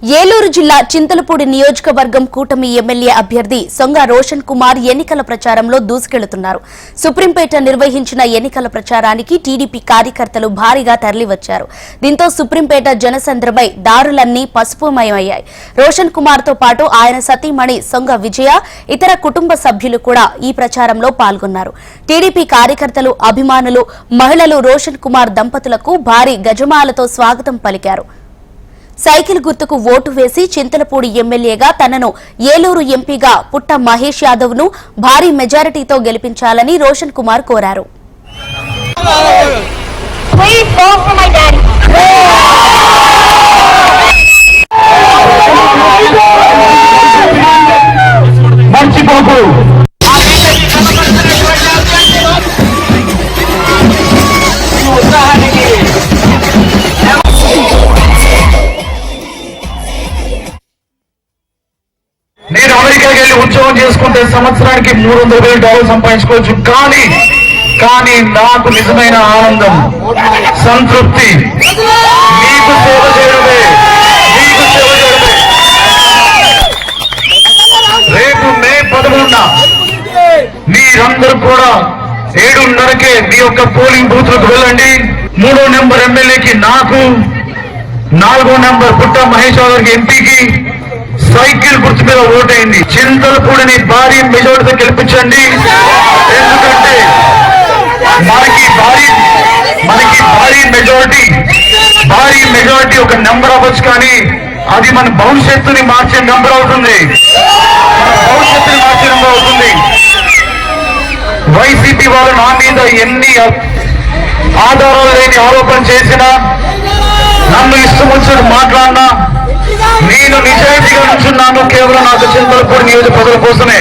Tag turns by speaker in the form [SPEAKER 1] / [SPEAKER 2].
[SPEAKER 1] ఏలూరు జిల్లా చింతలపూడి నియోజకవర్గం కూటమి ఎమ్మెల్యే అభ్యర్థి సొంగ రోషన్ కుమార్ ఎన్నికల ప్రచారంలో దూసుకెళ్తున్నారు. సుప్రీంపేట నిర్వహించిన ఎన్నికల ప్రచారానికి టీడీపీ కార్యకర్తలు భారీగా తరలివచ్చారు. దీంతో సుప్రీంపేట జనసంద్రమై దారులన్నీ పసుపుమయమయ్యాయి. రోషన్ కుమార్ తో పాటు ఆయన సతీమణి సొంగ విజయ, ఇతర కుటుంబ సభ్యులు కూడా ఈ ప్రచారంలో పాల్గొన్నారు. టీడీపీ కార్యకర్తలు, అభిమానులు, మహిళలు రోషన్ కుమార్ దంపతులకు భారీ గజమాలతో స్వాగతం పలికారు. సైకిల్ గుర్తుకు ఓటు వేసి చింతలపూడి ఎమ్మెల్యేగా తనను ఏలూరు ఎంపీగా పుట్ట మహేష్ యాదవ్ ను భారీ మెజారిటీతో గెలిపించాలని రోషన్ కుమార్ కోరారు.
[SPEAKER 2] నేను అమెరికాకి వెళ్ళి ఉద్యోగం చేసుకుంటే సంవత్సరానికి $300,000 సంపాదించుకోవచ్చు. కానీ నాకు నిజమైన ఆనందం, సంతృప్తి మీకు సేవ చేయడమే. రేపు మే 11న మీరందరూ కూడా 7:30కే మీ యొక్క పోలింగ్ బూత్లకు వెళ్ళండి. 3వ నెంబర్ ఎమ్మెల్యేకి నాకు, 4వ నెంబర్ పుట్ట మహేష్ గారికి ఎంపీకి సైకిల్ గుర్తు మీద ఓటైంది. చింతలపూడిని భారీ మెజారిటీతో గెలిపించండి. ఎందుకంటే మనకి భారీ మెజారిటీ ఒక నెంబర్ అవ్వచ్చు, కానీ అది మన భవిష్యత్తుని మార్చే నెంబర్ అవుతుంది. వైసీపీ వాళ్ళు నా మీద ఎన్ని ఆధారాలు లేని ఆరోపణ చేసినా, నన్ను ఇష్టం వచ్చినట్టు మాట్లాడినా, నేను నిజాయితీగా నుంచున్నాను కేవలం నాకు చింతలపూడి నియోజకవర్గం కోసమే.